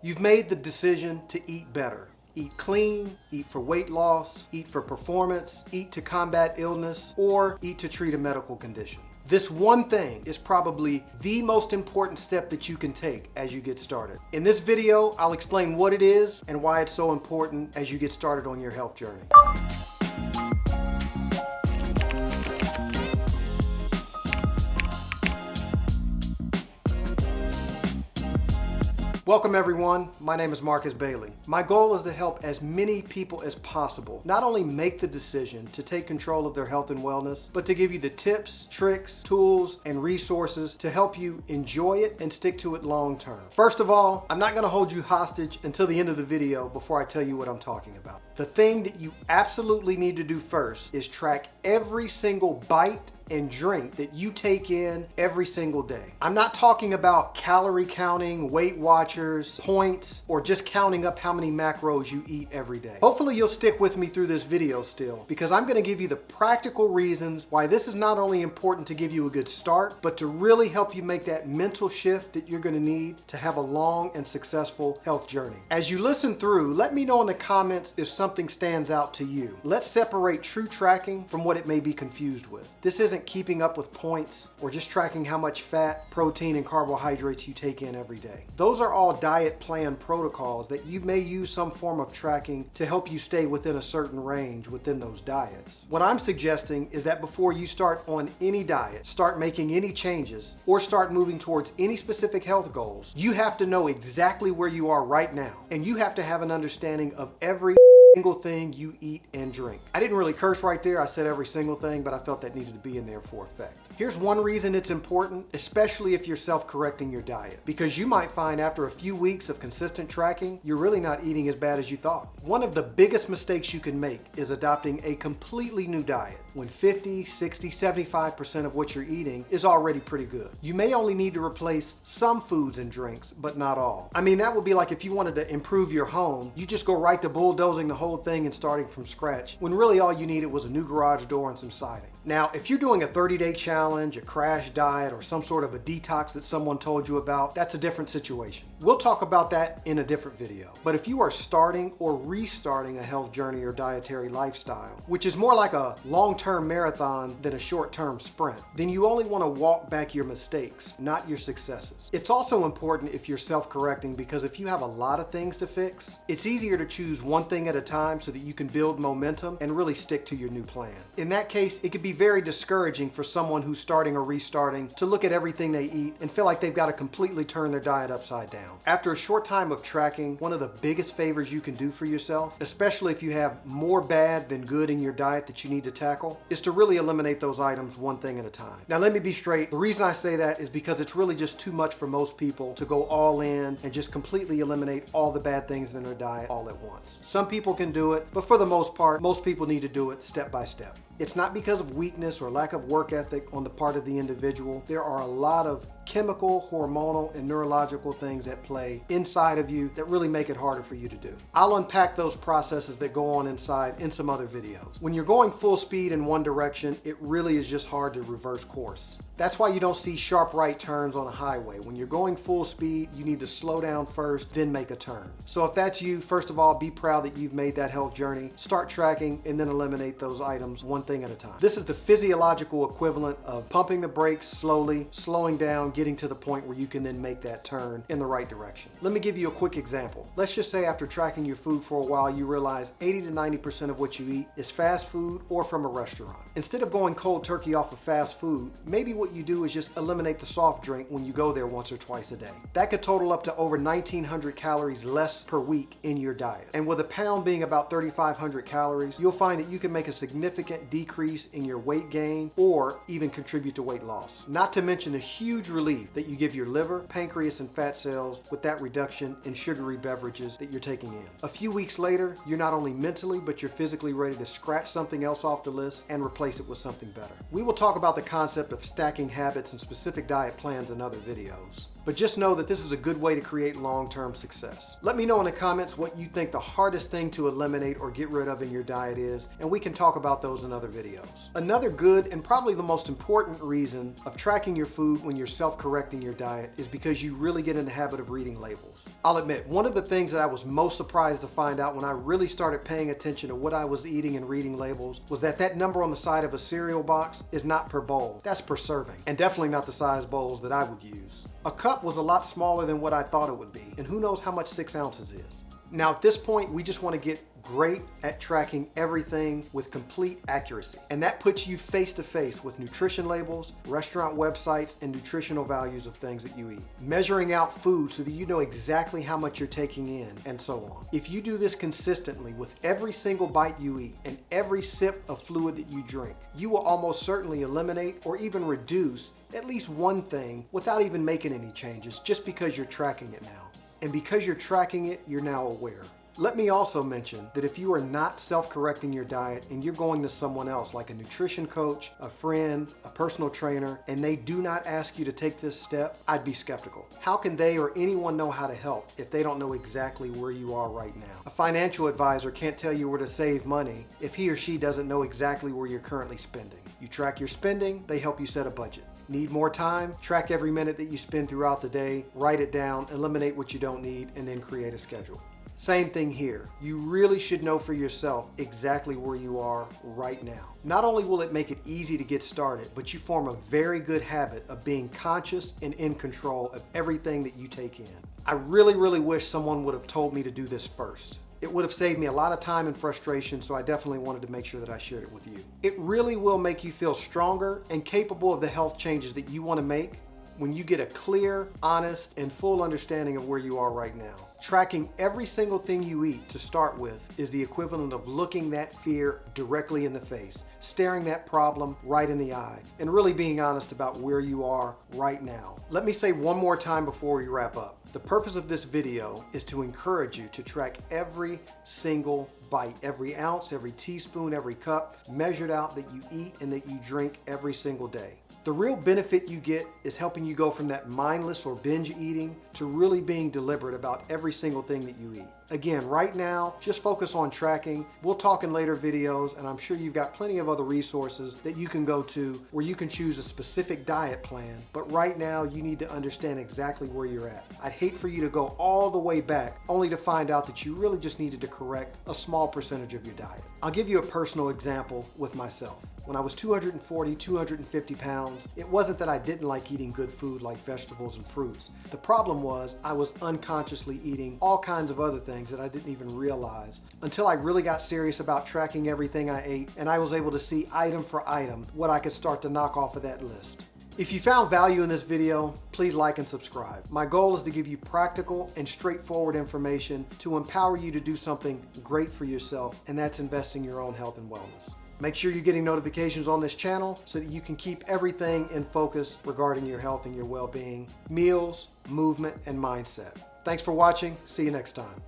You've made the decision to eat better. Eat clean, eat for weight loss, eat for performance, eat to combat illness, or eat to treat a medical condition. This one thing is probably the most important step that you can take as you get started. In this video, I'll explain what it is and why it's so important as you get started on your health journey. Welcome everyone, my name is Marcus Bailey. My goal is to help as many people as possible not only make the decision to take control of their health and wellness, but to give you the tips, tricks, tools, and resources to help you enjoy it and stick to it long term. First of all, I'm not going to hold you hostage until the end of the video before I tell you what I'm talking about. The thing that you absolutely need to do first is track every single bite and drink that you take in every single day. I'm not talking about calorie counting, Weight Watchers, points, or just counting up how many macros you eat every day. Hopefully you'll stick with me through this video still, because I'm gonna give you the practical reasons why this is not only important to give you a good start, but to really help you make that mental shift that you're gonna need to have a long and successful health journey. As you listen through, let me know in the comments if something stands out to you. Let's separate true tracking from what it may be confused with. This isn't keeping up with points or just tracking how much fat, protein, and carbohydrates you take in every day. Those are all diet plan protocols that you may use some form of tracking to help you stay within a certain range within those diets. What I'm suggesting is that before you start on any diet, start making any changes, or start moving towards any specific health goals, you have to know exactly where you are right now, and you have to have an understanding of every single thing you eat and drink. I didn't really curse right there, I said every single thing, but I felt that needed to be in there for effect. Here's one reason it's important, especially if you're self-correcting your diet, because you might find after a few weeks of consistent tracking, you're really not eating as bad as you thought. One of the biggest mistakes you can make is adopting a completely new diet when 50, 60, 75% of what you're eating is already pretty good. You may only need to replace some foods and drinks, but not all. I mean, that would be like if you wanted to improve your home, you just go right to bulldozing the whole thing and starting from scratch, when really all you needed was a new garage door and some siding. Now, if you're doing a 30-day challenge, a crash diet, or some sort of a detox that someone told you about, that's a different situation. We'll talk about that in a different video. But if you are starting or restarting a health journey or dietary lifestyle, which is more like a long-term marathon than a short-term sprint, then you only want to walk back your mistakes, not your successes. It's also important if you're self-correcting, because if you have a lot of things to fix, it's easier to choose one thing at a time so that you can build momentum and really stick to your new plan. In that case, it could be very discouraging for someone who's starting or restarting to look at everything they eat and feel like they've got to completely turn their diet upside down. After a short time of tracking, one of the biggest favors you can do for yourself, especially if you have more bad than good in your diet that you need to tackle, is to really eliminate those items one thing at a time. Now let me be straight, the reason I say that is because it's really just too much for most people to go all in and just completely eliminate all the bad things in their diet all at once. Some people can do it, but for the most part, most people need to do it step by step. It's not because of weakness or lack of work ethic on the part of the individual. There are a lot of chemical, hormonal, and neurological things at play inside of you that really make it harder for you to do. I'll unpack those processes that go on inside in some other videos. When you're going full speed in one direction, it really is just hard to reverse course. That's why you don't see sharp right turns on a highway. When you're going full speed, you need to slow down first, then make a turn. So if that's you, first of all, be proud that you've made that health journey. Start tracking and then eliminate those items one thing at a time. This is the physiological equivalent of pumping the brakes slowly, slowing down, getting to the point where you can then make that turn in the right direction. Let me give you a quick example. Let's just say after tracking your food for a while, you realize 80 to 90% of what you eat is fast food or from a restaurant. Instead of going cold turkey off of fast food, maybe what you do is just eliminate the soft drink when you go there once or twice a day. That could total up to over 1,900 calories less per week in your diet. And with a pound being about 3,500 calories, you'll find that you can make a significant decrease in your weight gain or even contribute to weight loss. Not to mention the huge relief that you give your liver, pancreas, and fat cells with that reduction in sugary beverages that you're taking in. A few weeks later, you're not only mentally, but you're physically ready to scratch something else off the list and replace it with something better. We will talk about the concept of stacking habits and specific diet plans in other videos. but just know that this is a good way to create long-term success. Let me know in the comments what you think the hardest thing to eliminate or get rid of in your diet is, and we can talk about those in other videos. Another good and probably the most important reason of tracking your food when you're self-correcting your diet is because you really get in the habit of reading labels. I'll admit, one of the things that I was most surprised to find out when I really started paying attention to what I was eating and reading labels was that number on the side of a cereal box is not per bowl, that's per serving, and definitely not the size bowls that I would use. A cup was a lot smaller than what I thought it would be, and who knows how much 6 ounces is. Now at this point, we just want to get great at tracking everything with complete accuracy. And that puts you face to face with nutrition labels, restaurant websites, and nutritional values of things that you eat. Measuring out food so that you know exactly how much you're taking in, and so on. If you do this consistently with every single bite you eat and every sip of fluid that you drink, you will almost certainly eliminate or even reduce at least one thing without even making any changes, just because you're tracking it now. And because you're tracking it, you're now aware. Let me also mention that if you are not self-correcting your diet and you're going to someone else like a nutrition coach, a friend, a personal trainer, and they do not ask you to take this step, I'd be skeptical. How can they or anyone know how to help if they don't know exactly where you are right now? A financial advisor can't tell you where to save money if he or she doesn't know exactly where you're currently spending. You track your spending, they help you set a budget. Need more time? Track every minute that you spend throughout the day, write it down, eliminate what you don't need, and then create a schedule. Same thing here. You really should know for yourself exactly where you are right now. Not only will it make it easy to get started, but you form a very good habit of being conscious and in control of everything that you take in. I really wish someone would have told me to do this first. It would have saved me a lot of time and frustration, so I definitely wanted to make sure that I shared it with you. It really will make you feel stronger and capable of the health changes that you want to make when you get a clear, honest, and full understanding of where you are right now. Tracking every single thing you eat to start with is the equivalent of looking that fear directly in the face, staring that problem right in the eye, and really being honest about where you are right now. Let me say one more time before we wrap up. The purpose of this video is to encourage you to track every single bite, every ounce, every teaspoon, every cup, measured out that you eat and that you drink every single day. The real benefit you get is helping you go from that mindless or binge eating to really being deliberate about every single thing that you eat. Again, right now, just focus on tracking. We'll talk in later videos, and I'm sure you've got plenty of other resources that you can go to where you can choose a specific diet plan. But right now, you need to understand exactly where you're at. I'd hate for you to go all the way back only to find out that you really just needed to correct a small percentage of your diet. I'll give you a personal example with myself. When I was 240, 250 pounds, it wasn't that I didn't like eating good food like vegetables and fruits. The problem was I was unconsciously eating all kinds of other things that I didn't even realize until I really got serious about tracking everything I ate, and I was able to see item for item what I could start to knock off of that list. If you found value in this video, please like and subscribe. My goal is to give you practical and straightforward information to empower you to do something great for yourself, and that's investing in your own health and wellness. Make sure you're getting notifications on this channel so that you can keep everything in focus regarding your health and your well-being, meals, movement, and mindset. Thanks for watching. See you next time.